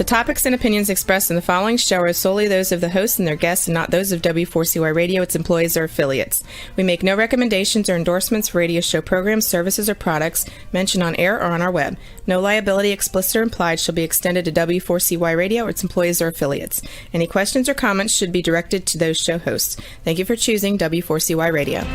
topics and opinions expressed in the following show are solely those of the host and their guests and not those of W4CY Radio, its employees, or affiliates. We make no recommendations or endorsements for radio show programs, services, or products mentioned on air or on our web. No liability, explicit or implied, shall be extended to W4CY Radio or its employees or affiliates. Any questions or comments should be directed to those show hosts. Thank you for choosing W4CY Radio.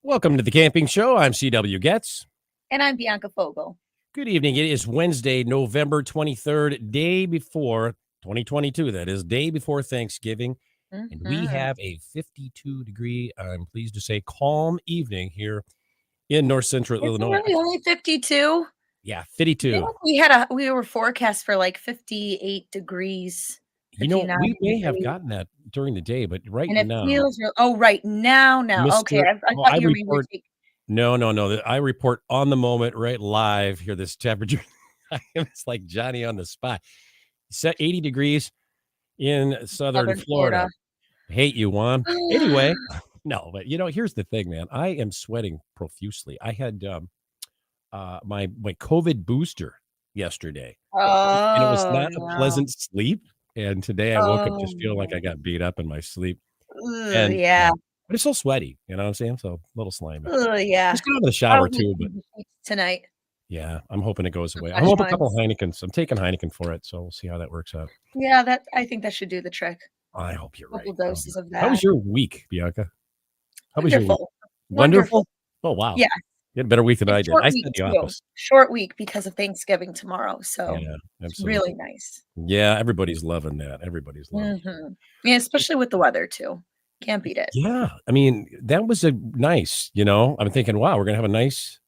Welcome to the Camping Show. I'm C.W. Getz. And I'm Bianca Fogel. Good evening. It is Wednesday, November 23rd, day before 2022. That is, day before Thanksgiving. Mm-hmm. And we have a 52-degree, I'm pleased to say, calm evening here in north central Illinois. Really only 52? Yeah, 52. We were forecast for like 58 degrees. You know, we may have gotten that during the day, but right now. Right now. Okay. I thought you were No. I report on the moment, right live here, this temperature. It's like Johnny on the spot. Set 80 degrees in southern Florida. Hate you, Juan. Anyway, no, but here's the thing, man. I am sweating profusely. I had my COVID booster yesterday. And it was not a pleasant sleep. And today I woke up just feeling like I got beat up in my sleep. And, but it's so sweaty, you know what I'm saying? So a little slimy. Yeah. Just go to the shower too. But tonight. Yeah, I'm hoping it goes away. I'm hoping a couple Heinekens. I'm taking Heineken for it, so we'll see how that works out. Yeah, I think that should do the trick. I hope you're right. Couple doses of that. How was your week, Bianca? How was your week? Wonderful? Oh, wow. Yeah. You had a better week than I did. I stayed in the office. Short week because of Thanksgiving tomorrow. So yeah, it's really nice. Yeah, everybody's loving that. Everybody's loving it. Yeah, especially with the weather too. Can't beat it. Yeah. I mean, that was a nice, I'm thinking, wow, we're going to have a nice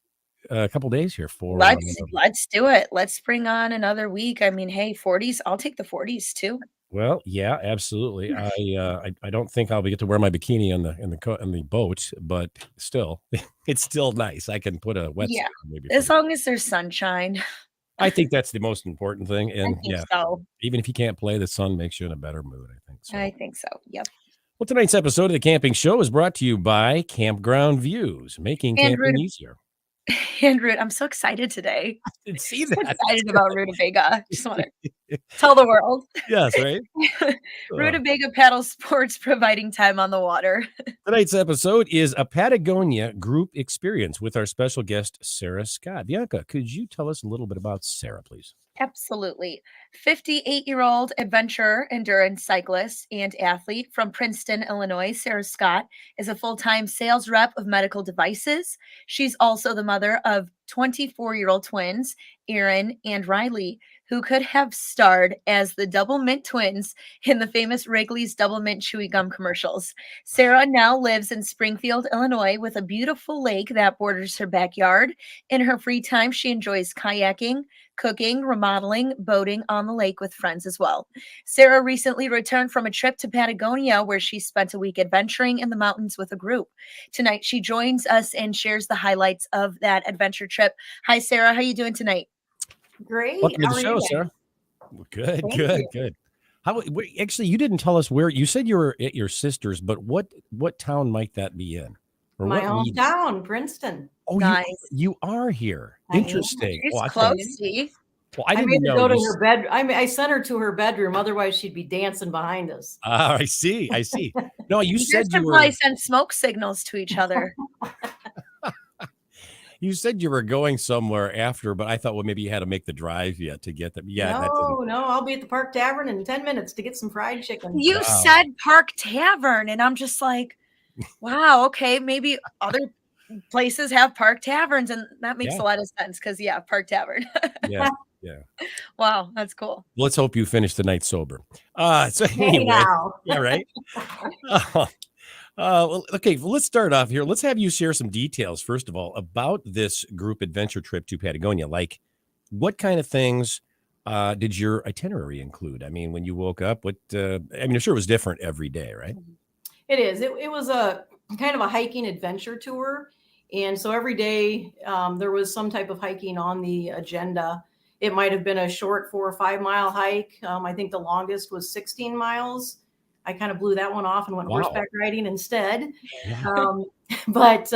couple days here for. Let's do it. Let's bring on another week. I mean, hey, 40s. I'll take the 40s too. Well, yeah, absolutely. I don't think I'll get to wear my bikini on the boat, but still, it's still nice. I can put a wetsuit on maybe. As long as there's sunshine. I think that's the most important thing. And so. Even if you can't play, the sun makes you in a better mood, I think. So. I think so. Yep. Well, tonight's episode of the Camping Show is brought to you by Campground Views, making camping easier. Andrew, I'm so excited today. I didn't see that. So excited about Rutabaga. Just want to tell the world. Yes, right? Rutabaga Paddle Sports, providing time on the water. Tonight's episode is a Patagonia group experience with our special guest, Sarah Scott. Bianca, could you tell us a little bit about Sarah, please? Absolutely. 58-year-old adventure endurance cyclist and athlete from Princeton, Illinois, Sarah Scott is a full-time sales rep of medical devices. She's also the mother of 24-year-old twins, Aaron and Riley, who could have starred as the Double Mint twins in the famous Wrigley's Double Mint Chewy Gum commercials. Sarah now lives in Springfield, Illinois, with a beautiful lake that borders her backyard. In her free time, she enjoys kayaking, cooking, remodeling, boating on the lake with friends as well. Sarah recently returned from a trip to Patagonia where she spent a week adventuring in the mountains with a group. Tonight, she joins us and shares the highlights of that adventure trip. Hi, Sarah. How are you doing tonight? Great. Welcome to the show, Sarah. Good. Actually, you didn't tell us where. You said you were at your sister's, but what town might that be in? Or my hometown, Princeton. Oh, nice. You are here. Interesting. It's close. Well, I made her go to her bed. I sent her to her bedroom. Otherwise, she'd be dancing behind us. I see. No, you said you were. Probably send smoke signals to each other. You said you were going somewhere after, but I thought, well, maybe you had to make the drive yet to get them. Yeah. No, I'll be at the Park Tavern in 10 minutes to get some fried chicken. You said Park Tavern, and I'm just like, wow, okay, maybe other places have Park Taverns, and that makes a lot of sense because, Park Tavern. Yeah. Wow, that's cool. Let's hope you finish the night sober. So anyway, yeah, right. Okay, well, let's start off here. Let's have you share some details, first of all, about this group adventure trip to Patagonia. Like, what kind of things did your itinerary include? I mean, when you woke up, I'm sure it was different every day, right? It is. It was kind of a hiking adventure tour. And so every day there was some type of hiking on the agenda. It might have been a short 4 or 5 mile hike. I think the longest was 16 miles. I kind of blew that one off and went horseback riding instead. Yeah. But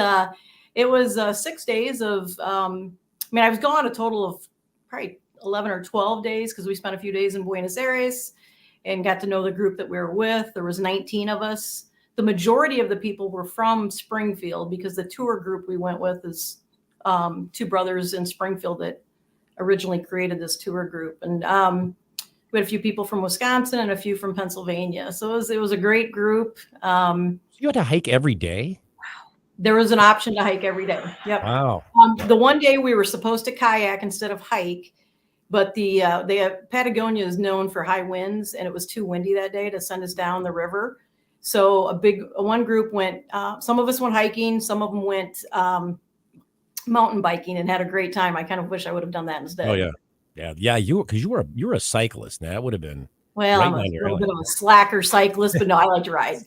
it was 6 days of, I was gone a total of probably 11 or 12 days because we spent a few days in Buenos Aires and got to know the group that we were with. There was 19 of us. The majority of the people were from Springfield because the tour group we went with is two brothers in Springfield that originally created this tour group. And we had a few people from Wisconsin and a few from Pennsylvania. So it was a great group. You had to hike every day? There was an option to hike every day. Yep. Wow. The one day we were supposed to kayak instead of hike, but the Patagonia is known for high winds, and it was too windy that day to send us down the river. So one group went, some of us went hiking, some of them went mountain biking and had a great time. I kind of wish I would have done that instead. Oh yeah. Yeah. Because you were a cyclist. That would have been I'm a little bit of a slacker cyclist, but no, I like to ride.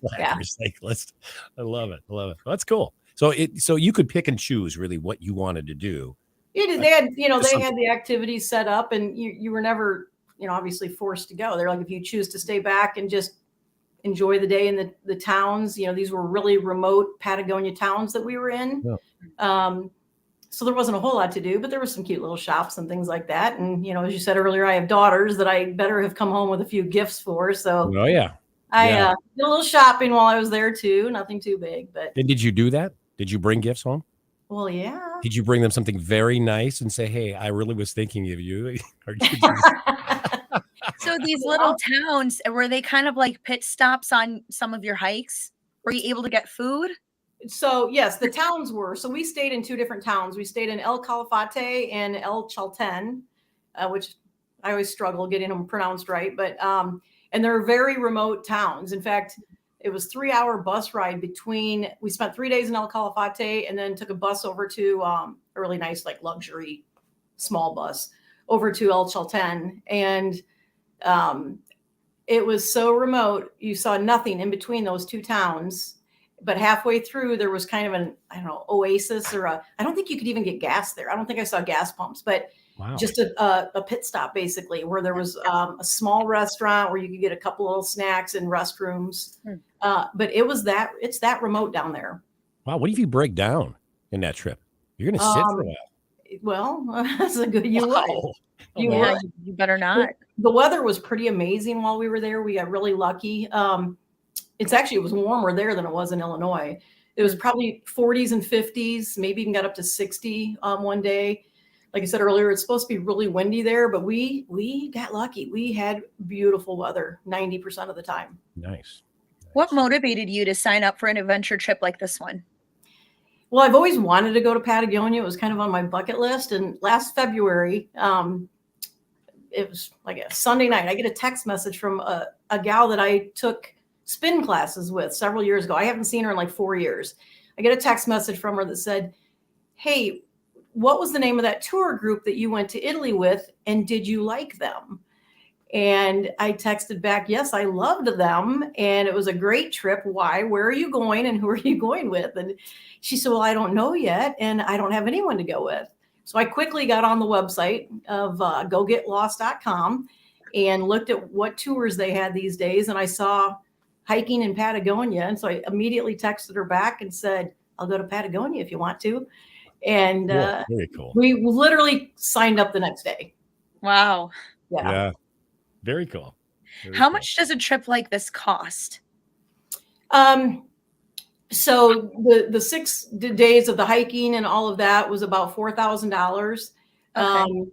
Cyclist. I love it. Well, that's cool. So you could pick and choose really what you wanted to do. They had the activities set up, and you were never, obviously forced to go. They're like, if you choose to stay back and just enjoy the day in the towns, these were really remote Patagonia towns that we were in. Yeah. So there wasn't a whole lot to do, but there were some cute little shops and things like that. And, as you said earlier, I have daughters that I better have come home with a few gifts for. So I did a little shopping while I was there too. Nothing too big, but. And did you do that? Did you bring gifts home? Well, yeah. Did you bring them something very nice and say, hey, I really was thinking of you? So these little towns, were they kind of like pit stops on some of your hikes? Were you able to get food? So yes, the towns were. So we stayed in two different towns. We stayed in El Calafate and El Chalten, which I always struggle getting them pronounced right. But and they're very remote towns. In fact, it was 3-hour bus ride between. We spent 3 days in El Calafate and then took a bus over to a really nice, like luxury small bus over to El Chalten, and it was so remote. You saw nothing in between those two towns. But halfway through, there was kind of an, oasis or I don't think you could even get gas there. I don't think I saw gas pumps, but just a pit stop basically where there was a small restaurant where you could get a couple little snacks and restrooms. But it's that remote down there. Wow. What if you break down in that trip? You're going to sit for a while. Well, that's a good, you will. You better not. The weather was pretty amazing while we were there. We got really lucky. It was warmer there than it was in Illinois. It was probably 40s and 50s, maybe even got up to 60 one day. Like I said earlier, it's supposed to be really windy there, but we got lucky. We had beautiful weather 90% of the time. Nice. What motivated you to sign up for an adventure trip like this one? Well, I've always wanted to go to Patagonia. It was kind of on my bucket list. And last February, it was like a Sunday night, I get a text message from a gal that I took spin classes with several years ago. I haven't seen her in like 4 years. I get a text message from her that said, hey, what was the name of that tour group that you went to Italy with? And did you like them? And I texted back, yes, I loved them. And it was a great trip. Why? Where are you going? And who are you going with? And she said, well, I don't know yet. And I don't have anyone to go with. So I quickly got on the website of gogetlost.com and looked at what tours they had these days. And I saw hiking in Patagonia. And so I immediately texted her back and said, I'll go to Patagonia if you want to. And very cool. We literally signed up the next day. Wow. Yeah. Very cool. How much does a trip like this cost? So the 6 days of the hiking and all of that was about $4,000. Okay.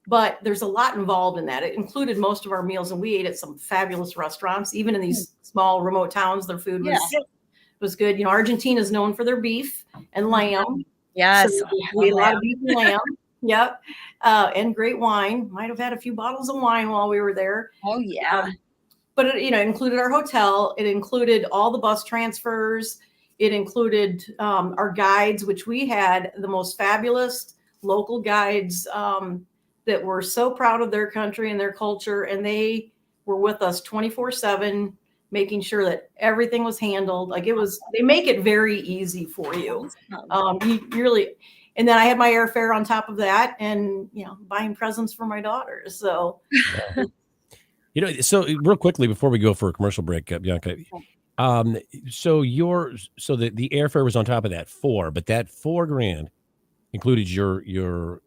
But there's a lot involved in that. It included most of our meals, and we ate at some fabulous restaurants. Even in these small remote towns, their food was good. Argentina is known for their beef and lamb. Yes. So we ate a lot of beef and lamb. Yep. And great wine. Might have had a few bottles of wine while we were there. Oh, yeah. But it, included our hotel. It included all the bus transfers. It included our guides, which we had the most fabulous local guides that were so proud of their country and their culture. And they were with us 24/7. making sure that everything was handled. Like they make it very easy for you. You really, and then I had my airfare on top of that, and buying presents for my daughters. So, so real quickly before we go for a commercial break, Bianca, so the airfare was on top of that but that $4,000 included your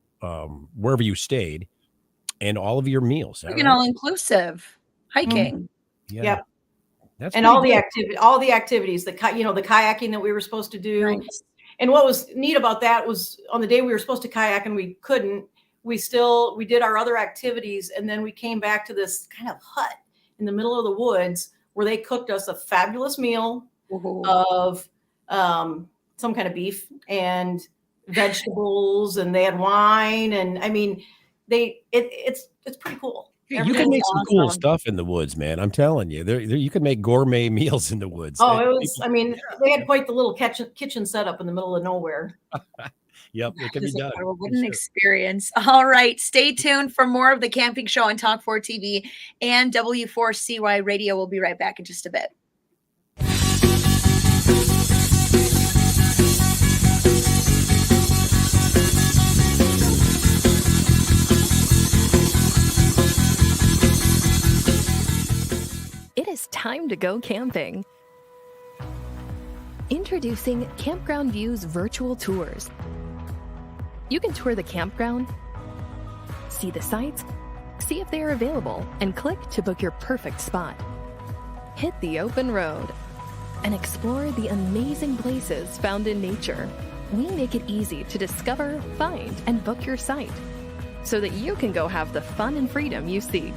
wherever you stayed and all of your meals. Like an all-inclusive hiking. Yeah. Yep. That's and all the activities, the kayaking that we were supposed to do. Nice. And what was neat about that was on the day we were supposed to kayak and we couldn't, we did our other activities. And then we came back to this kind of hut in the middle of the woods where they cooked us a fabulous meal of some kind of beef and vegetables, and they had wine. And I mean, it's pretty cool. You can make some cool stuff in the woods, man. I'm telling you, you can make gourmet meals in the woods. Oh, they had quite the little kitchen setup in the middle of nowhere. Yep, it can be done. What an experience. All right, stay tuned for more of the Camping Show on Talk 4 TV and W4CY Radio. We'll be right back in just a bit. It is time to go camping. Introducing Campground View's virtual tours. You can tour the campground, see the sites, see if they are available, and click to book your perfect spot. Hit the open road and explore the amazing places found in nature. We make it easy to discover, find, and book your site so that you can go have the fun and freedom you seek.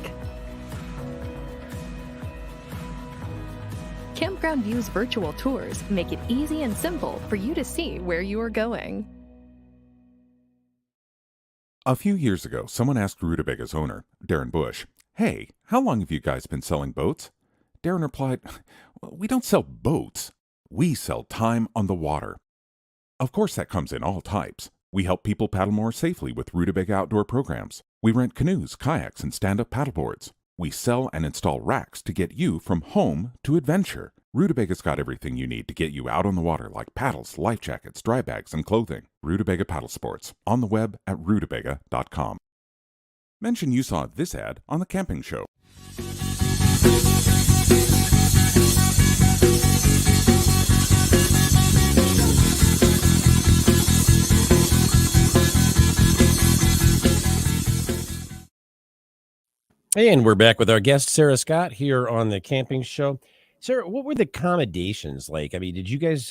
Campground View's virtual tours make it easy and simple for you to see where you are going. A few years ago, someone asked Rutabaga's owner, Darren Bush, "Hey, how long have you guys been selling boats?" Darren replied, "We don't sell boats. We sell time on the water." Of course, that comes in all types. We help people paddle more safely with Rutabaga outdoor programs. We rent canoes, kayaks, and stand-up paddleboards. We sell and install racks to get you from home to adventure. Rutabaga's got everything you need to get you out on the water, like paddles, life jackets, dry bags, and clothing. Rutabaga Paddle Sports, on the web at rutabaga.com. Mention you saw this ad on The Camping Show. And we're back with our guest, Sarah Scott, here on The Camping Show. Sarah, what were the accommodations like? I mean, did you guys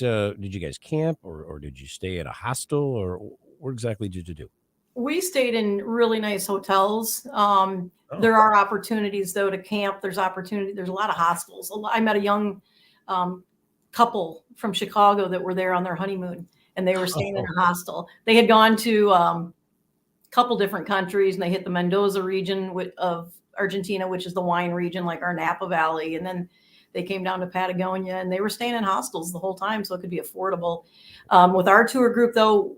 camp or did you stay at a hostel, or what exactly did you do? We stayed in really nice hotels. There are opportunities though to camp. There's a lot of hostels. I met a young couple from Chicago that were there on their honeymoon, and they were staying in a hostel. They had gone to a couple different countries, and they hit the Mendoza region of Argentina, which is the wine region, like our Napa Valley. And then they came down to Patagonia, and they were staying in hostels the whole time, so it could be affordable. With our tour group, though,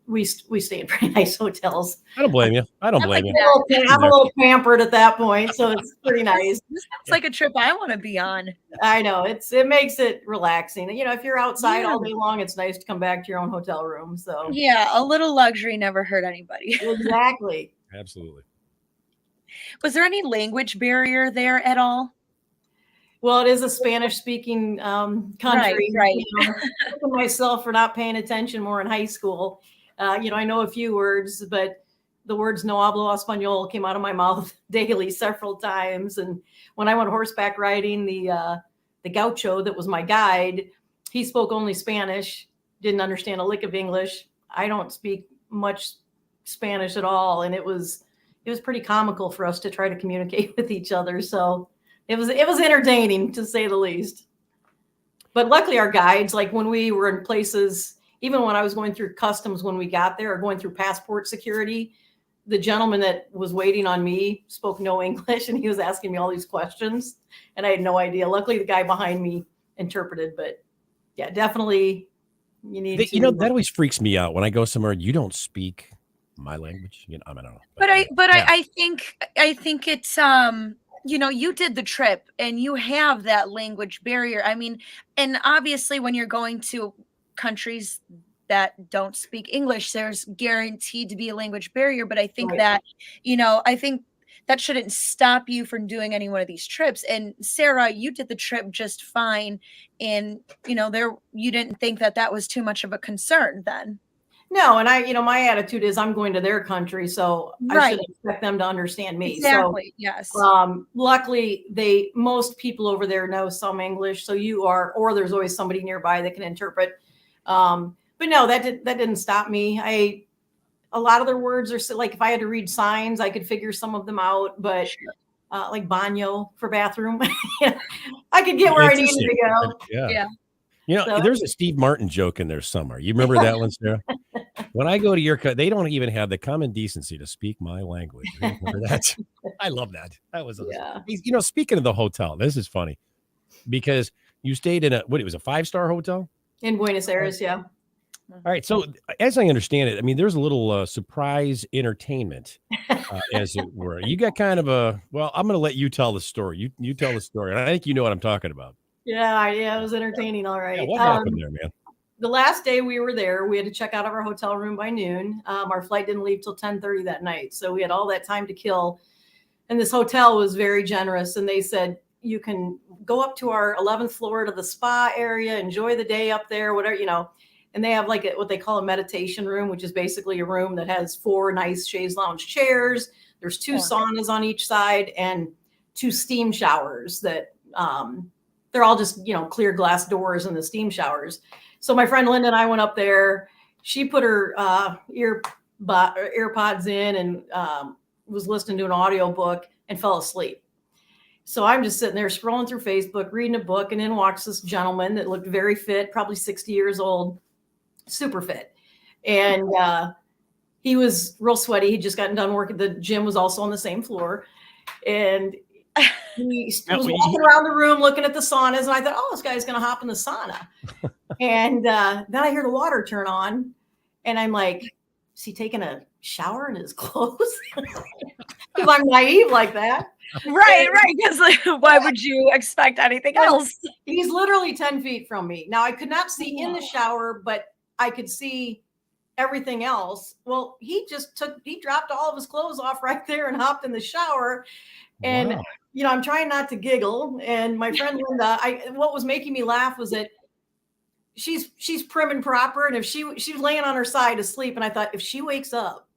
we stay in pretty nice hotels. I don't blame you. I'm a little pampered at that point, so it's pretty nice. This sounds like a trip I want to be on. I know it makes it relaxing. If you're outside all day long, it's nice to come back to your own hotel room. So yeah, a little luxury never hurt anybody. Exactly. Absolutely. Was there any language barrier there at all? Well, it is a Spanish-speaking country. Right. Myself for not paying attention more in high school. I know a few words, but the words "no hablo español" came out of my mouth daily several times. And when I went horseback riding, the gaucho that was my guide, he spoke only Spanish, didn't understand a lick of English. I don't speak much Spanish at all, and it was pretty comical for us to try to communicate with each other. So it was entertaining, to say the least. But luckily our guides, like when we were in places, even when I was going through customs when we got there, or going through passport security, the gentleman that was waiting on me spoke no English, and he was asking me all these questions, and I had no idea. Luckily the guy behind me interpreted. But yeah, definitely you need to. That always freaks me out when I go somewhere you don't speak my language. I don't know. I think it's you did the trip and you have that language barrier. I mean, and obviously when you're going to countries that don't speak English, there's guaranteed to be a language barrier. But I think that, I think that shouldn't stop you from doing any one of these trips. And Sarah, you did the trip just fine. And, you didn't think that was too much of a concern then. No, and my attitude is I'm going to their country, so I should expect them to understand me. Exactly. So, yes. Luckily, most people over there know some English, so or there's always somebody nearby that can interpret. But no, that didn't stop me. A lot of their words are like if I had to read signs, I could figure some of them out. But like baño for bathroom, I could get where I needed to go. Yeah. There's a Steve Martin joke in there somewhere. You remember that one, Sarah? When I go to your country, they don't even have the common decency to speak my language. Remember that? I love that. That was awesome. Speaking of the hotel, this is funny because you stayed in it was a 5-star hotel? In Buenos Aires, yeah. All right. So as I understand it, I mean, there's a little surprise entertainment, as it were. You got kind of I'm going to let you tell the story. You tell the story. And I think you know what I'm talking about. Yeah, it was entertaining. All right. Yeah, what happened there, man? The last day we were there, we had to check out of our hotel room by noon. Our flight didn't leave till 10:30 that night. So we had all that time to kill. And this hotel was very generous. And they said, you can go up to our 11th floor to the spa area, enjoy the day up there, whatever, And they have what they call a meditation room, which is basically a room that has 4 nice chaise lounge chairs. There's 2 saunas on each side and 2 steam showers that, they're all just, clear glass doors in the steam showers. So my friend Linda and I went up there. She put her AirPods in and was listening to an audiobook and fell asleep. So I'm just sitting there scrolling through Facebook, reading a book, and in walks this gentleman that looked very fit, probably 60 years old, super fit. And he was real sweaty. He'd just gotten done working. The gym was also on the same floor. And he was walking around the room looking at the saunas, and I thought, this guy's going to hop in the sauna. And then I hear the water turn on, and I'm like, is he taking a shower in his clothes? Because I'm naive like that. Right. Because why would you expect anything else? He's literally 10 feet from me. Now, I could not see in the shower, but I could see everything else. Well, he dropped all of his clothes off right there and hopped in the shower. And, I'm trying not to giggle. And my friend Linda, what was making me laugh was that she's prim and proper. And if she was laying on her side asleep, and I thought, if she wakes up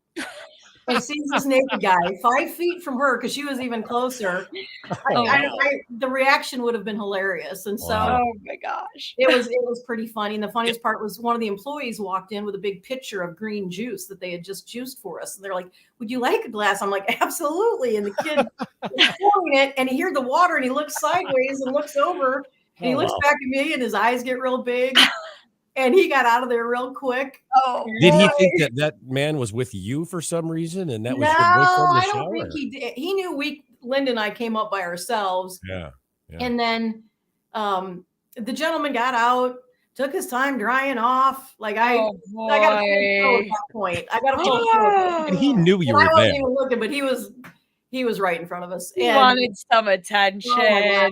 and sees this naked guy 5 feet from her, because she was even closer, the reaction would have been hilarious. And so, oh my gosh, it was pretty funny. And the funniest part was one of the employees walked in with a big pitcher of green juice that they had just juiced for us. And they're like, would you like a glass? I'm like, absolutely. And the kid is pouring it, and he heard the water, and he looks sideways and looks over, and he looks back at me, and his eyes get real big. And he got out of there real quick. Oh, did he think that man was with you for some reason, and that was your boyfriend in the shower? I don't think he did. He knew Linda and I came up by ourselves. Yeah. And then the gentleman got out, took his time drying off. Like I got a full throw at that point. I got a full throw. And he knew you were there. I wasn't even looking, but he was right in front of us. He wanted some attention. I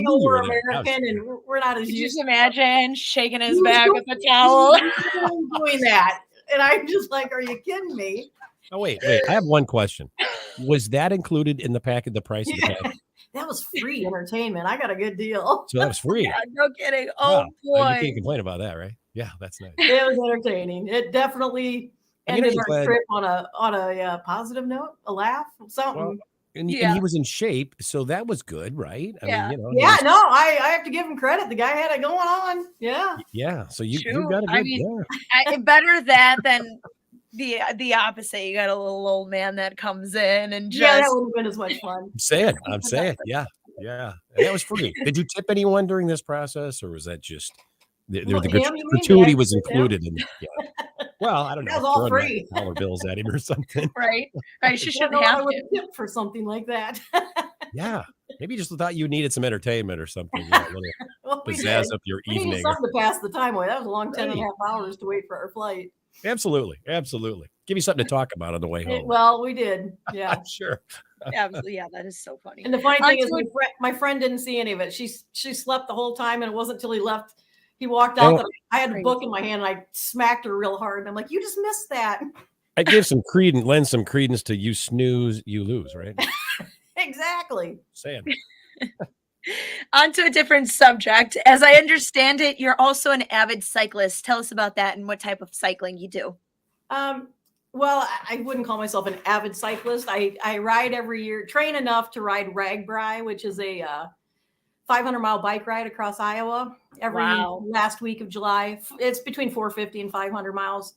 know we're American and we're not as used. Could you just imagine shaking his back with a towel? Doing that. And I'm just like, are you kidding me? Oh, wait. I have one question. Was that included in the price of the package? That was free entertainment. I got a good deal. So that was free. Yeah, no kidding. Oh, boy. You can't complain about that, right? Yeah, that's nice. It was entertaining. It definitely ended our trip on a positive note, a laugh, something. Well, and he was in shape, so that was good, right? I mean, I have to give him credit. The guy had it going on. Yeah. Yeah. So you got a good better that than the opposite. You got a little old man that comes in and just that would have been as much fun. I'm saying. Yeah. And that was free. Did you tip anyone during this process, or was that just the gratuity was included in it? Yeah. Well, I don't know. That was all free. $dollar bills at him or something. Right. She shouldn't have to tip for something like that. Yeah. Maybe you just thought you needed some entertainment or something. Yeah, pizzazz up your evening. We needed something to pass the time away. That was a long 10 and a half hours to wait for our flight. Absolutely. Give you something to talk about on the way home. Well, we did. Yeah. Sure. Absolutely. Yeah, that is so funny. And the funny thing is, my friend didn't see any of it. She slept the whole time, and it wasn't until he left. He walked out that I had a book in my hand, and I smacked her real hard. And I'm like, "You just missed that." I give some credence, lend some credence to you snooze, you lose, right? Exactly. Saying. On to a different subject. As I understand it, you're also an avid cyclist. Tell us about that and what type of cycling you do. Well, I wouldn't call myself an avid cyclist. I ride every year, train enough to ride Ragbri, which is a 500-mile bike ride across Iowa every last week of July. It's between 450 and 500 miles.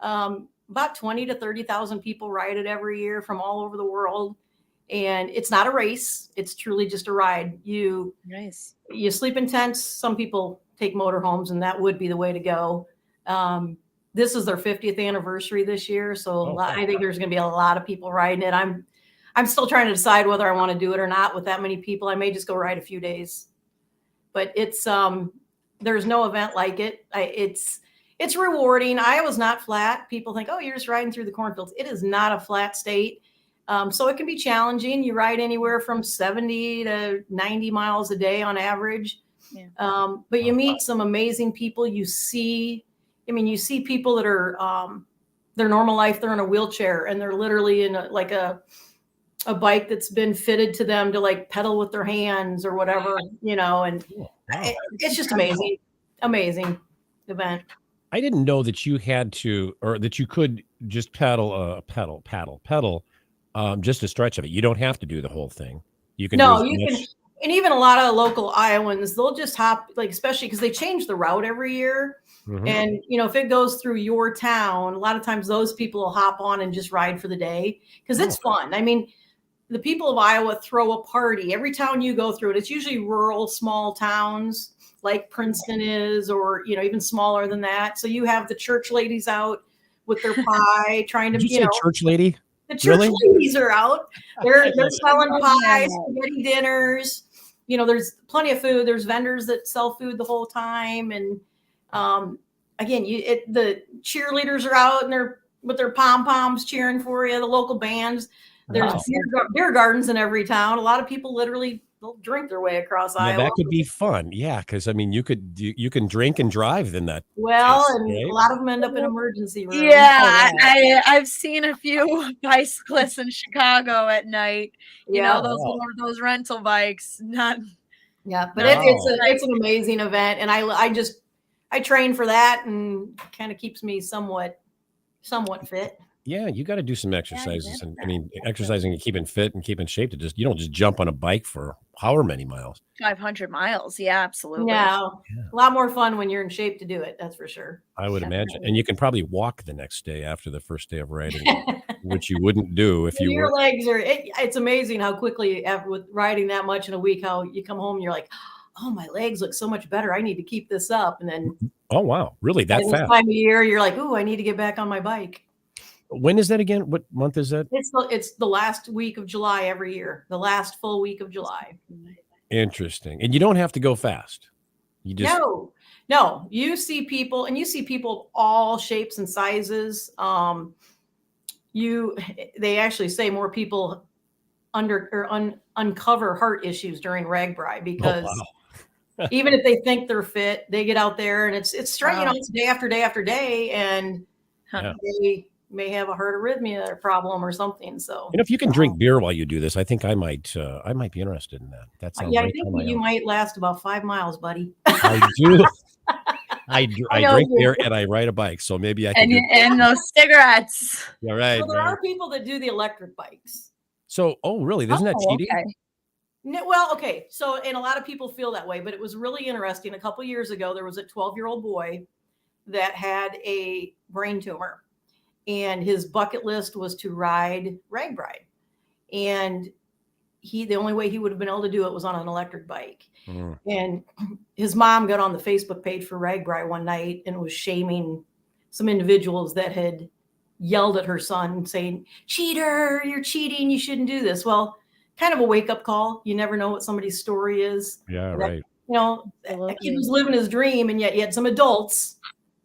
About 20 to 30,000 people ride it every year from all over the world. And it's not a race. It's truly just a ride. You sleep in tents. Some people take motorhomes, and that would be the way to go. This is their 50th anniversary this year. So I think there's going to be a lot of people riding it. I'm still trying to decide whether I want to do it or not with that many people. I may just go ride a few days, but it's, there's no event like it. It's rewarding. Iowa's not flat. People think, oh, you're just riding through the cornfields. It is not a flat state. So it can be challenging. You ride anywhere from 70 to 90 miles a day on average. Yeah. But you meet some amazing people. You see people that are, their normal life, they're in a wheelchair and they're literally in a bike that's been fitted to them to like pedal with their hands or whatever, and it's just amazing event. I didn't know that you had to, or that you could just pedal just a stretch of it. You don't have to do the whole thing. You can. No, you can. And even a lot of local Iowans, they'll just hop, especially because they change the route every year. Mm-hmm. And, if it goes through your town, a lot of times those people will hop on and just ride for the day because it's fun. I mean, the people of Iowa throw a party every town you go through. It's usually rural, small towns like Princeton is, or, even smaller than that. So you have the church ladies out with their pie trying to, Did you say church lady? The church ladies are out. They're selling pies, spaghetti dinners. There's plenty of food. There's vendors that sell food the whole time. And again, the cheerleaders are out and they're with their pom-poms cheering for you, the local bands. There's beer gardens in every town. A lot of people literally they'll drink their way across Iowa. That could be fun. Yeah, because you can drink and drive in that. Well, case, and right? A lot of them end up in emergency rooms. Yeah, I've seen a few bicyclists in Chicago at night. Those rental bikes. But it's an amazing event, and I train for that, and kind of keeps me somewhat fit. Yeah, you got to do some exercises, exercising and keeping fit and keeping shape. You don't just jump on a bike for however many miles. 500 miles, yeah, absolutely. No, a lot more fun when you're in shape to do it. That's for sure. I would imagine, and you can probably walk the next day after the first day of riding, which you wouldn't do if you were. Your legs are. It's amazing how quickly, with riding that much in a week, how you come home and you're like, oh, my legs look so much better. I need to keep this up, and then. Oh wow, really that fast? This time of year, you're like, oh, I need to get back on my bike. When is that again? What month is that? It's the last week of July every year. The last full week of July. Interesting. And you don't have to go fast. You just no. You see people, and you see people of all shapes and sizes. They actually say more people uncover heart issues during Ragbri because even if they think they're fit, they get out there and it's straight. It's day after day after day, and they may have a heart arrhythmia or problem or something. So, if you can drink beer while you do this, I think I might be interested in that. That sounds I think you might last about 5 miles, buddy. I do. I drink beer and I ride a bike, so maybe I can. And those cigarettes. All right. Well, there are people that do the electric bikes. So, really? Isn't that cheating? Okay. No, well, okay. So, and a lot of people feel that way, but it was really interesting. A couple of years ago, there was a 12-year-old boy that had a brain tumor. And his bucket list was to ride Ragbri. And the only way he would have been able to do it was on an electric bike. Mm. And his mom got on the Facebook page for Ragbri one night and was shaming some individuals that had yelled at her son saying, cheater, you're cheating. You shouldn't do this. Well, kind of a wake-up call. You never know what somebody's story is. Yeah, right. That kid was living his dream, and yet you had some adults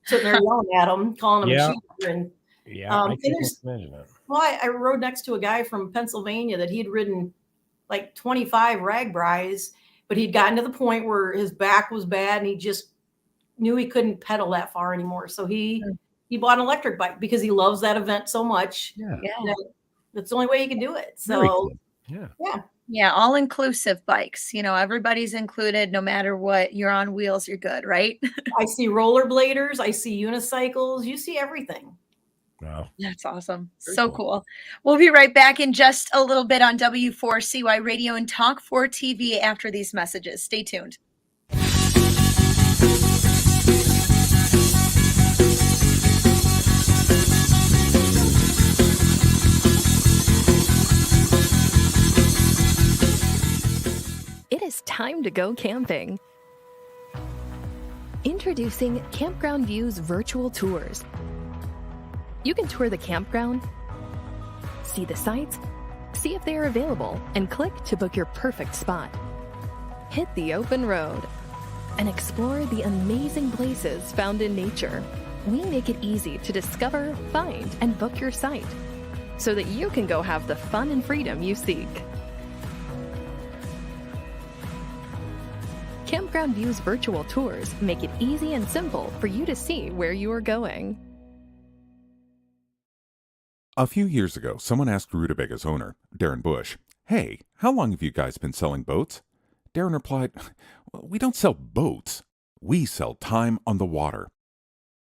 sitting there yelling at him, calling him a cheater. And I can imagine that. Well, I rode next to a guy from Pennsylvania that he'd ridden like 25 ragbris, but he'd gotten to the point where his back was bad and he just knew he couldn't pedal that far anymore. So he bought an electric bike because he loves that event so much. Yeah. That's the only way he can do it. Very So cool. Yeah. Yeah, all inclusive bikes. Everybody's included. No matter what, you're on wheels, you're good, right? I see rollerbladers, I see unicycles, you see everything. Wow. That's awesome. Very So cool. cool. We'll be right back in just a little bit on W4CY Radio and Talk 4 TV after these messages. Stay tuned. It is time to go camping. Introducing Campground Views virtual tours. You can tour the campground, see the sights, see if they are available, and click to book your perfect spot. Hit the open road and explore the amazing places found in nature. We make it easy to discover, find, and book your site so that you can go have the fun and freedom you seek. Campground Views virtual tours make it easy and simple for you to see where you are going. A few years ago, someone asked Rutabaga's owner, Darren Bush, "Hey, how long have you guys been selling boats?" Darren replied, "We don't sell boats. We sell time on the water."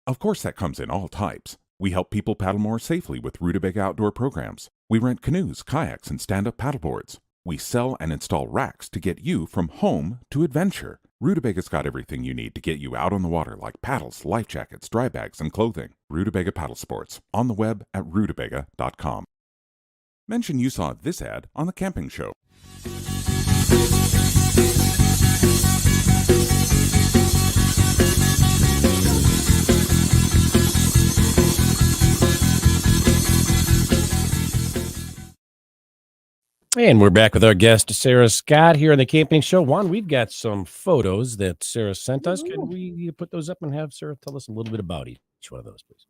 Of course, that comes in all types. We help people paddle more safely with Rutabaga outdoor programs. We rent canoes, kayaks, and stand-up paddleboards. We sell and install racks to get you from home to adventure. Rutabaga's got everything you need to get you out on the water, like paddles, life jackets, dry bags, and clothing. Rutabaga Paddle Sports, on the web at rutabaga.com. Mention you saw this ad on The Camping Show. And we're back with our guest, Sarah Scott, here on the Camping Show. Juan, we've got some photos that Sarah sent us. Can we put those up and have Sarah tell us a little bit about each one of those, please?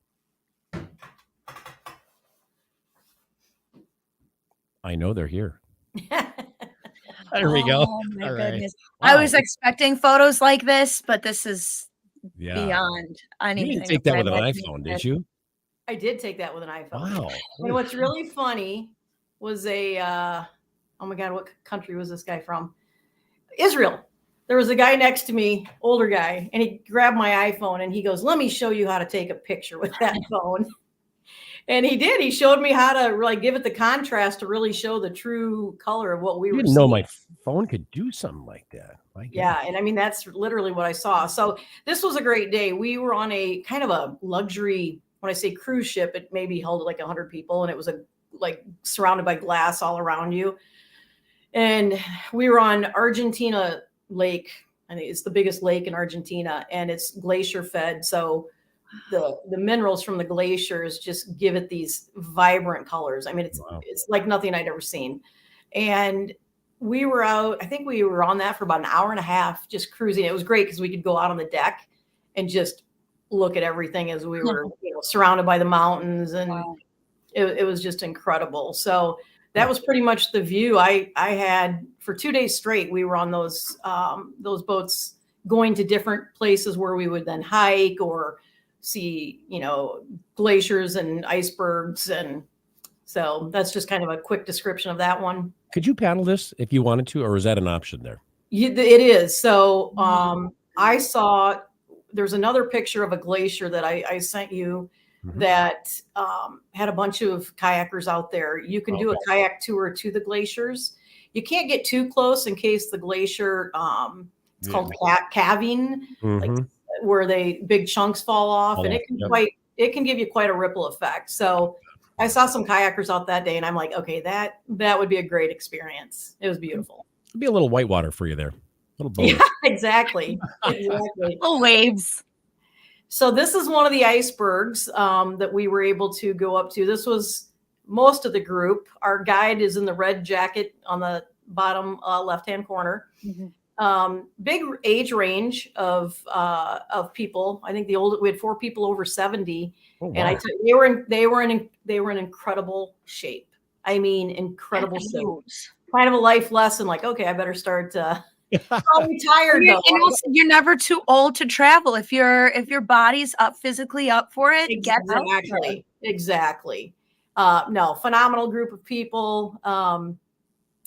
I know they're here. There we go. Oh, my All right. goodness. Wow. I was expecting photos like this, but this is Yeah. beyond anything. You didn't take that with an imagined. iPhone, did you? I did take that with an iPhone. Wow. And what's really funny was oh my God, what country was this guy from? Israel. There was a guy next to me, older guy, and he grabbed my iPhone and he goes, "Let me show you how to take a picture with that phone." And he did. He showed me how to really give it the contrast to really show the true color of what we I were didn't know seeing. my phone could do something like that. My goodness. Yeah, and I mean that's literally what I saw. So this was a great day. We were on a kind of a luxury, when I say cruise ship, it maybe held like 100 people, and it was like surrounded by glass all around you. And we were on Argentina Lake. I think it's the biggest lake in Argentina, and it's glacier fed. So the minerals from the glaciers just give it these vibrant colors. I mean, it's like nothing I'd ever seen. And we were out, I think we were on that for about an hour and a half, just cruising. It was great because we could go out on the deck and just look at everything as we were surrounded by the mountains, and it was just incredible. So that was pretty much the view I had for 2 days straight. We were on those boats going to different places where we would then hike or see, glaciers and icebergs. And so that's just kind of a quick description of that one. Could you paddle this if you wanted to, or is that an option there? It is. So I saw, there's another picture of a glacier that I sent you that had a bunch of kayakers out there. You can do a kayak tour to the glaciers. You can't get too close in case the glacier, it's called calving, like where big chunks fall off, and it can give you quite a ripple effect. So I saw some kayakers out that day, and I'm like, okay, that would be a great experience. It was beautiful. It'd be a little whitewater for you there. A little boat. Yeah, exactly. Little waves. So this is one of the icebergs that we were able to go up to. This was most of the group. Our guide is in the red jacket on the bottom left-hand corner. Big age range of people. I think we had 4 people over 70, and they were in incredible shape. I mean, incredible shape. Kind of a life lesson. Like, okay, I better start. I'm tired though. You're never too old to travel if your body's physically up for it. Exactly. No, phenomenal group of people.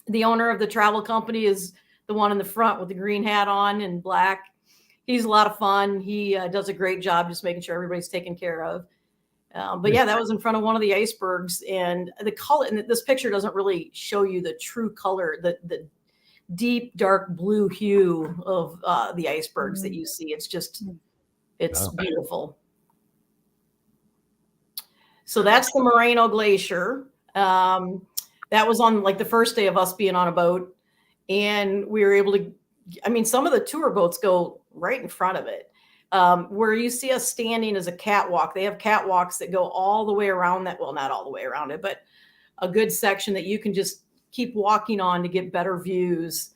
The owner of the travel company is the one in the front with the green hat on and black. He's a lot of fun. He does a great job just making sure everybody's taken care of. But yeah, that was in front of one of the icebergs, and the color. And this picture doesn't really show you the true color, the deep dark blue hue of the icebergs that you see. It's beautiful. So that's the Moreno Glacier. That was on like the first day of us being on a boat, and we were able to. I mean, some of the tour boats go right in front of it. Where you see us standing is a catwalk. They have catwalks that go all the way around that. Well, not all the way around it, but a good section that you can just keep walking on to get better views.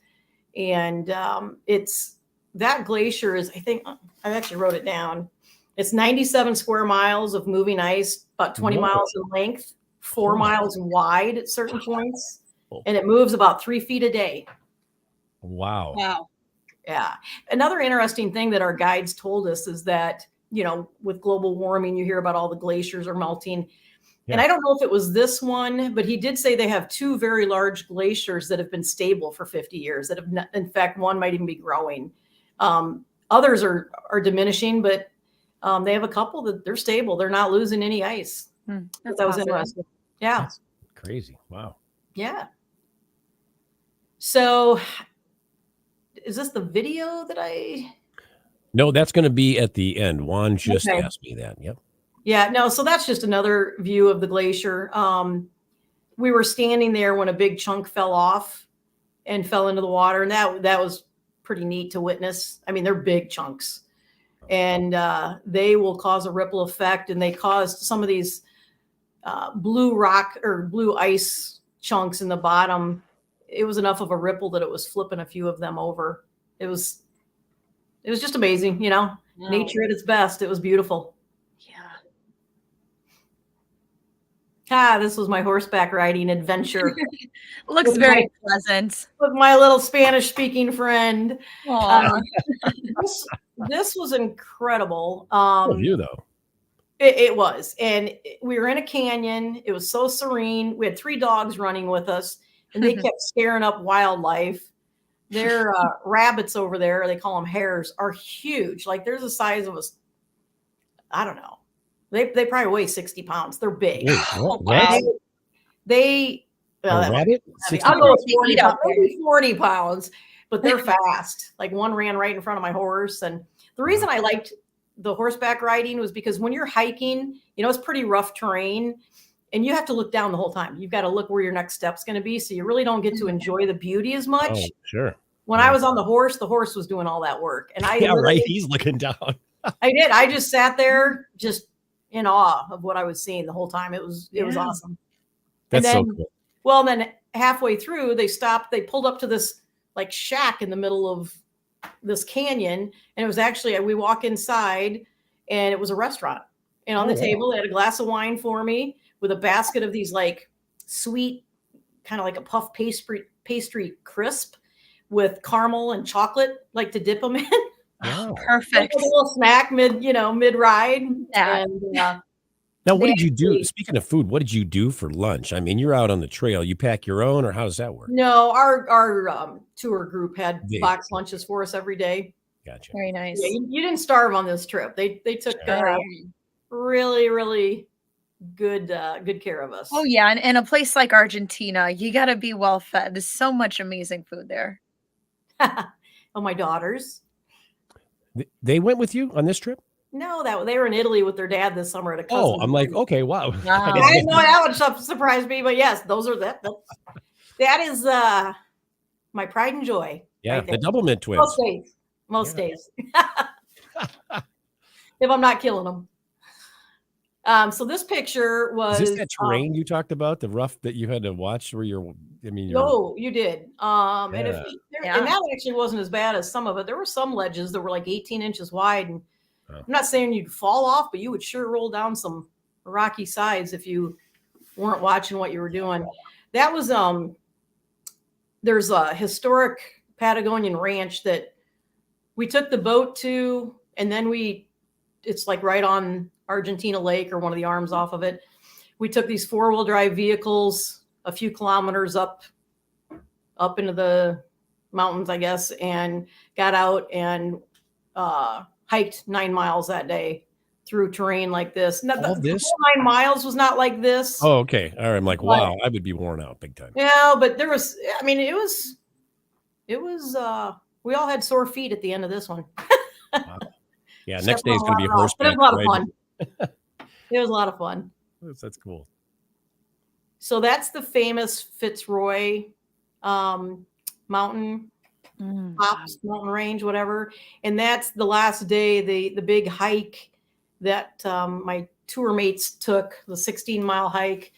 And that glacier is, I think I actually wrote it down. It's 97 square miles of moving ice, about 20 miles in length, 4 miles wide at certain points. And it moves about 3 feet a day. Wow. Yeah. Another interesting thing that our guides told us is that, with global warming, you hear about all the glaciers are melting. Yeah. And I don't know if it was this one, but he did say they have 2 very large glaciers that have been stable for 50 years that have not, in fact, one might even be growing. Others are diminishing, but they have a couple that they're stable. They're not losing any ice. That was interesting. Yeah. That's crazy. Wow. Yeah. So is this the video that No, that's going to be at the end. Juan just asked me that. Yep. Yeah, no, so that's just another view of the glacier. We were standing there when a big chunk fell off and fell into the water, and that was pretty neat to witness. I mean, they're big chunks, and they will cause a ripple effect, and they caused some of these blue rock or blue ice chunks in the bottom. It was enough of a ripple that it was flipping a few of them over. It was just amazing, nature at its best. It was beautiful. This was my horseback riding adventure. Looks very pleasant. With my little Spanish speaking friend. This was incredible. You though. It was. And we were in a canyon. It was so serene. We had 3 dogs running with us, and they kept scaring up wildlife. Their rabbits over there, they call them hares, are huge. Like they're the size of us. I don't know. They probably weigh 60 pounds. They're big. Wow. Rabbit? I'll go with 40 pounds, maybe 40 pounds, but they're fast. Like one ran right in front of my horse. And the reason I liked the horseback riding was because when you're hiking, it's pretty rough terrain and you have to look down the whole time. You've got to look where your next step's going to be. So you really don't get to enjoy the beauty as much. Oh, sure. When I was on the horse was doing all that work. And he's looking down. I did. I just sat there just in awe of what I was seeing the whole time. It was awesome. That's so cool. Well, then halfway through, they stopped. They pulled up to this like shack in the middle of this canyon, and it was actually we walk inside, and it was a restaurant. And on the table, they had a glass of wine for me with a basket of these like sweet, kind of like a puff pastry crisp with caramel and chocolate, like to dip them in. Wow. Perfect. Like a little snack mid ride. Yeah. And, now, what did you do? Speaking of food, what did you do for lunch? I mean, you're out on the trail. You pack your own, or how does that work? No, our tour group had box lunches for us every day. Gotcha. Very nice. Yeah, you didn't starve on this trip. They took really, really good care of us. Oh yeah, and in a place like Argentina, you got to be well fed. There's so much amazing food there. Oh, my daughters. They went with you on this trip? No, they were in Italy with their dad this summer at a cousin. Oh, I'm like, okay, wow. I didn't know that would surprise me, but yes, those are that is my pride and joy. Yeah, right, the Doublemint twins. Most days. If I'm not killing them. So this picture was. Is this that terrain you talked about, the rough that you had to watch where you're, No, you did. And Yeah. and that actually wasn't as bad as some of it. There were some ledges that were like 18 inches wide. And I'm not saying you'd fall off, but you would sure roll down some rocky sides if you weren't watching what you were doing. That was, there's a historic Patagonian ranch that we took the boat to, and then it's like right on Argentina Lake or one of the arms off of it. We took these 4-wheel drive vehicles a few kilometers up into the mountains, I guess, and got out and hiked 9 miles that day through terrain like this. The whole 9 miles was not like this. Oh, okay. All right. I'm like, wow, I would be worn out big time. Yeah, but there was, I mean, it was, we all had sore feet at the end of this one. Wow. Yeah, next day is going to be horseback. It was a lot of fun. It was a lot of fun. That's cool. So that's the famous Fitzroy mountain, Pops mountain range, whatever. And that's the last day, the big hike that my tour mates took, the 16-mile hike,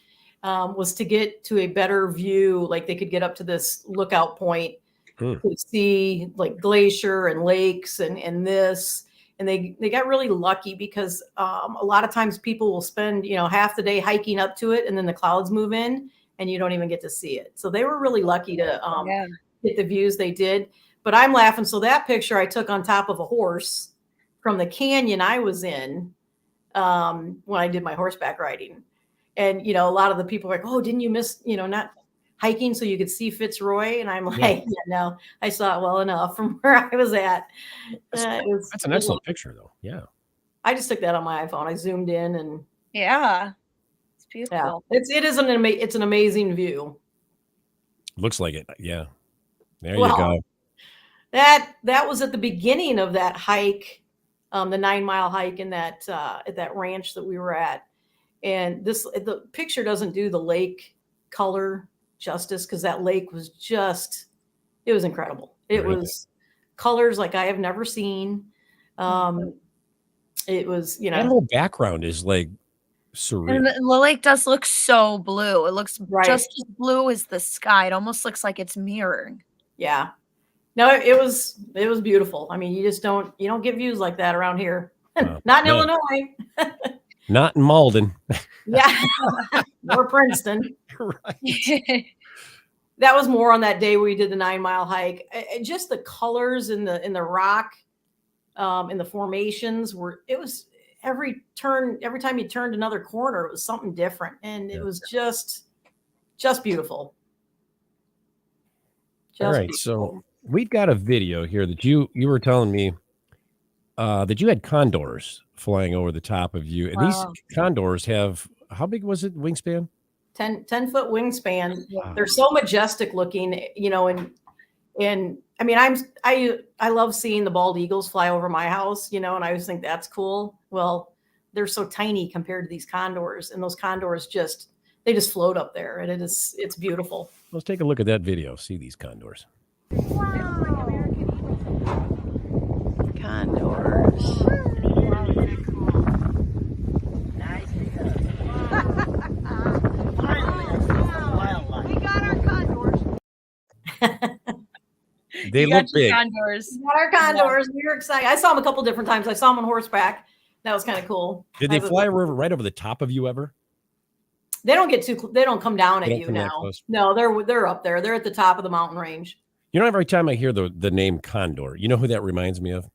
was to get to a better view. Like they could get up to this lookout point to see like glacier and lakes and this. And they got really lucky because a lot of times people will spend, half the day hiking up to it and then the clouds move in and you don't even get to see it. So they were really lucky to get the views they did. But I'm laughing. So that picture I took on top of a horse from the canyon I was in when I did my horseback riding. And, a lot of the people were like, oh, didn't you miss, not hiking so you could see Fitzroy? And I'm like, no, I saw it well enough from where I was at. That's an excellent picture, though. Yeah. I just took that on my iPhone. I zoomed in and. Yeah. It's beautiful. Yeah. It's an amazing view. Looks like it. Yeah. There you go. That was at the beginning of that hike, the 9-mile hike in that at that ranch that we were at. And the picture doesn't do the lake color justice because that lake was it was incredible. It was colors like I have never seen. It was, that whole background is like surreal. And the lake does look so blue. It looks just as blue as the sky. It almost looks like it's mirroring. Yeah. No, it was beautiful. I mean, you don't get views like that around here. Not in Illinois. Not in Malden. Yeah. Nor Princeton. Right. That was more on that day we did the 9-mile hike. Just the colors in the rock, in the formations it was every time you turned another corner, it was something different. And it was just beautiful. All right. So we've got a video here that you were telling me that you had condors flying over the top of you. And these condors have, how big was it, wingspan? 10-foot wingspan. Wow. They're so majestic looking, and I mean, I love seeing the bald eagles fly over my house, and I always think that's cool. Well, they're so tiny compared to these condors, and those condors they just float up there, and it's beautiful. Let's take a look at that video. See these condors. Wow. Condors. They look big. Condors. We got our condors. Yeah. We were excited. I saw them a couple different times. I saw them on horseback. That was kind of cool. Did they fly right over the top of you ever? They don't they don't come down at you now. No, they're up there. They're at the top of the mountain range. Every time I hear the name condor, you know who that reminds me of?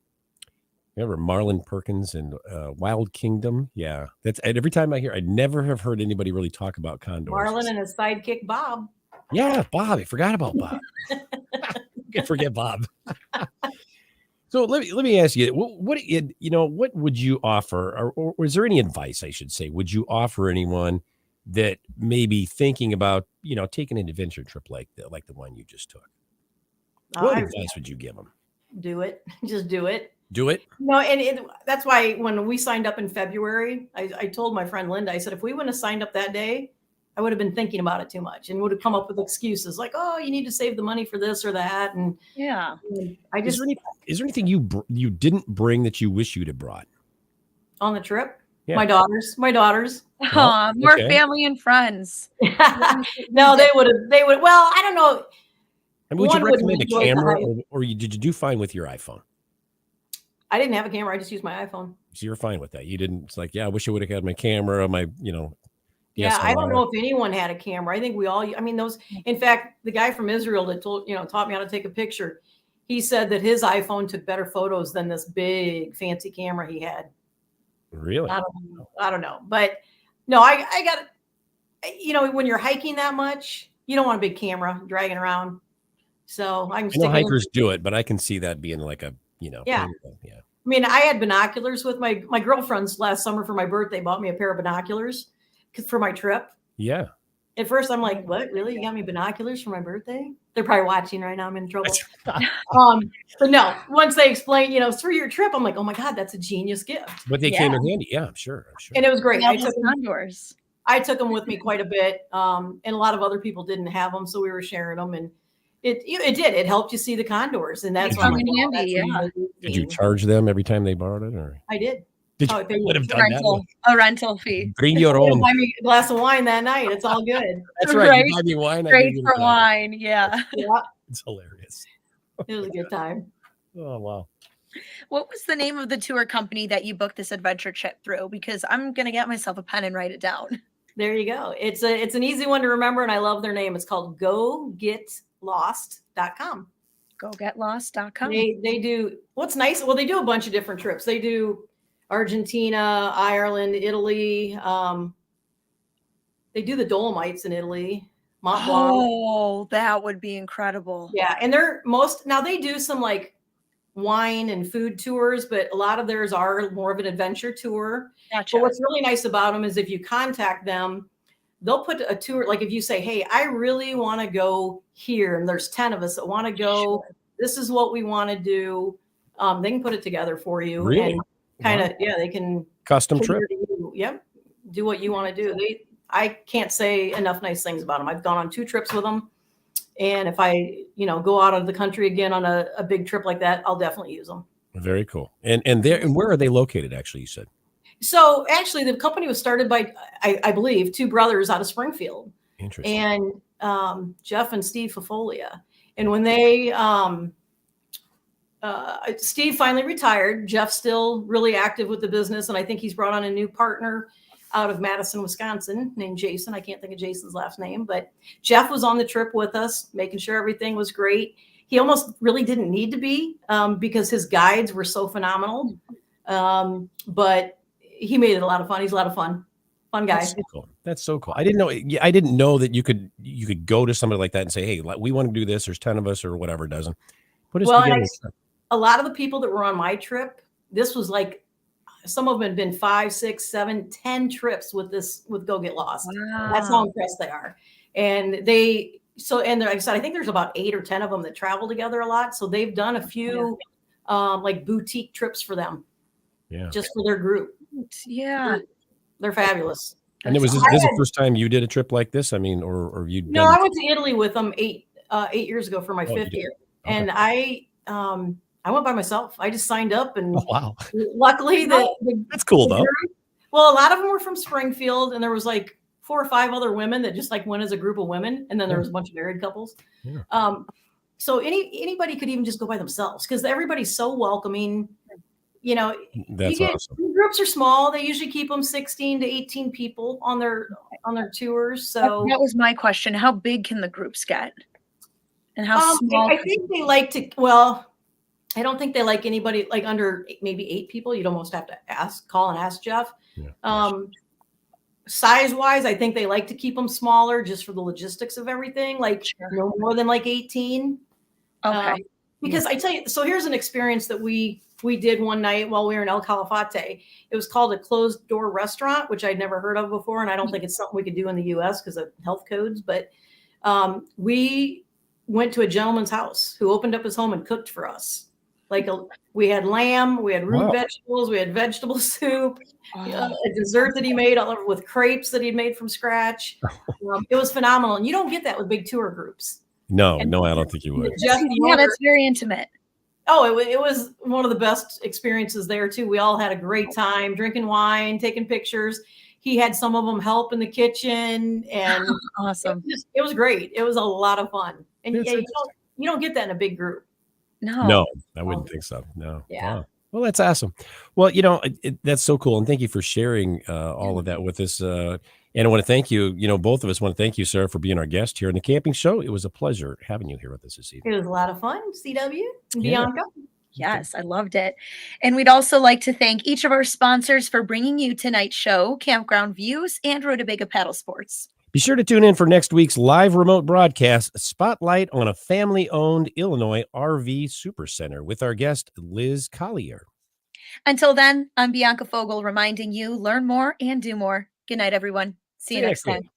Remember Marlon Perkins and Wild Kingdom? Yeah. Every time I never have heard anybody really talk about condors. Marlon and his sidekick Bob. Yeah, Bob. I forgot about Bob. Can't forget Bob. So let me ask you, what would you offer, or is there any advice, I should say, would you offer anyone that may be thinking about, taking an adventure trip like the one you just took? What advice would you give them? Do it. Just do it. Do it. No, and that's why when we signed up in February, I told my friend Linda, I said, if we wouldn't have signed up that day, I would have been thinking about it too much and would have come up with excuses like, oh, you need to save the money for this or that. And yeah, is there anything you didn't bring that you wish you'd have brought on the trip? Yeah. My daughters. Aw, more okay. family and friends. No, they would. Well, I don't know. And would you One wouldn't recommend a enjoy the camera, hike. or did you do fine with your iPhone? I didn't have a camera. I just used my iPhone. So you're fine with that. You didn't. It's like, yeah, I wish I would have had my camera, my, Yeah, I don't know if anyone had a camera. I think we all. I mean, in fact, the guy from Israel that taught me how to take a picture. He said that his iPhone took better photos than this big fancy camera he had. Really? I don't know, but no, I got. When you're hiking that much, you don't want a big camera dragging around. So I know hikers do it, but I can see that being like a, Yeah. Yeah. I mean, I had binoculars with my girlfriend's last summer for my birthday, bought me a pair of binoculars for my trip. Yeah. At first, I'm like, what? Really? You got me binoculars for my birthday? They're probably watching right now. I'm in trouble. But no, once they explain, it's for your trip, I'm like, oh my God, that's a genius gift. But they came in handy. Yeah, I'm sure. And it was great. Condors. I took them with me quite a bit. And a lot of other people didn't have them. So we were sharing them. And it did. It helped you see the condors. And that's why I'm like, handy. Yeah. Did you charge them every time they borrowed it? Or I did. Did you would have done a rental fee? Bring your own. Buy me a glass of wine that night. It's all good. That's right. You buy me wine. Great for wine. Yeah. It's hilarious. It was a good time. Oh, wow. What was the name of the tour company that you booked this adventure trip through? Because I'm going to get myself a pen and write it down. There you go. It's an easy one to remember, and I love their name. It's called GoGetLost.com. GoGetLost.com. They do what's nice. Well, they do a bunch of different trips. They do Argentina, Ireland, Italy. They do the Dolomites in Italy. Mont Blanc. Oh, that would be incredible. Yeah, and now they do some like wine and food tours, but a lot of theirs are more of an adventure tour. Gotcha. But what's really nice about them is if you contact them, they'll put a tour. Like if you say, hey, I really want to go here, and there's 10 of us that want to go, this is what we want to do. They can put it together for you. Really? And kind of, they can custom trip. Yep. Do what you want to do. I can't say enough nice things about them. I've gone on 2 trips with them. And if I, go out of the country again on a big trip like that, I'll definitely use them. Very cool. And where are they located? Actually, you said. So actually, the company was started by, I believe, 2 brothers out of Springfield. Interesting. And Jeff and Steve Fofolia. And when they, Steve finally retired, Jeff's still really active with the business. And I think he's brought on a new partner out of Madison, Wisconsin, named Jason. I can't think of Jason's last name, but Jeff was on the trip with us, making sure everything was great. He almost really didn't need to be because his guides were so phenomenal. But he made it a lot of fun. He's a lot of fun guy. That's so cool. I didn't know that you could go to somebody like that and say, hey, we want to do this. There's 10 of us or whatever dozen. A lot of the people that were on my trip, this was like, some of them had been 5, 6, 7, 10 trips with Go Get Lost. Wow. That's how impressed they are. And like I said, I think there's about 8 or 10 of them that travel together a lot. So they've done a few like boutique trips for them. Yeah. Just for their group. Yeah. They're fabulous. And was this the first time you did a trip like this? I mean, or you? No, I went to Italy with them 8 years ago for my 5th year. Okay. And I went by myself. I just signed up, and luckily that's cool though. Well, a lot of them were from Springfield, and there was like 4 or 5 other women that just like went as a group of women, and then there was a bunch of married couples. Yeah. So anybody could even just go by themselves because everybody's so welcoming. That's awesome. Groups are small. They usually keep them 16 to 18 people on their tours. So that was my question. How big can the groups get? And how small? I think they like to. Well, I don't think they like anybody like under maybe 8 people. You'd almost have to call and ask Jeff. Yeah. Size wise, I think they like to keep them smaller just for the logistics of everything. Like no more than like 18. Okay. Because I tell you, so here's an experience that we did one night while we were in El Calafate. It was called a closed door restaurant, which I'd never heard of before. And I don't think it's something we could do in the US because of health codes. But we went to a gentleman's house who opened up his home and cooked for us. Like we had lamb, we had root vegetables, we had vegetable soup, a dessert that he made with crepes that he'd made from scratch. It was phenomenal. And you don't get that with big tour groups. No, I don't think you would. That's very intimate. Oh, it was one of the best experiences there too. We all had a great time drinking wine, taking pictures. He had some of them help in the kitchen, and Awesome. it was great. It was a lot of fun, and That's yeah, you don't get that in a big group. No, I wouldn't think so. No. Yeah. Wow. Well, that's awesome. Well, that's so cool. And thank you for sharing all of that with us. And I want to thank you, both of us want to thank you, Sarah, for being our guest here on the Camping Show. It was a pleasure having you here with us this It evening. was a lot of fun. CW and Yeah. Bianca. Yes, I loved it. And we'd also like to thank each of our sponsors for bringing you tonight's show, Campground Views and Rutabaga Paddle Sports. Be sure to tune in for next week's live remote broadcast, Spotlight on a family-owned Illinois RV Supercenter with our guest, Liz Collier. Until then, I'm Bianca Fogel reminding you, learn more and do more. Good night, everyone. See you next time.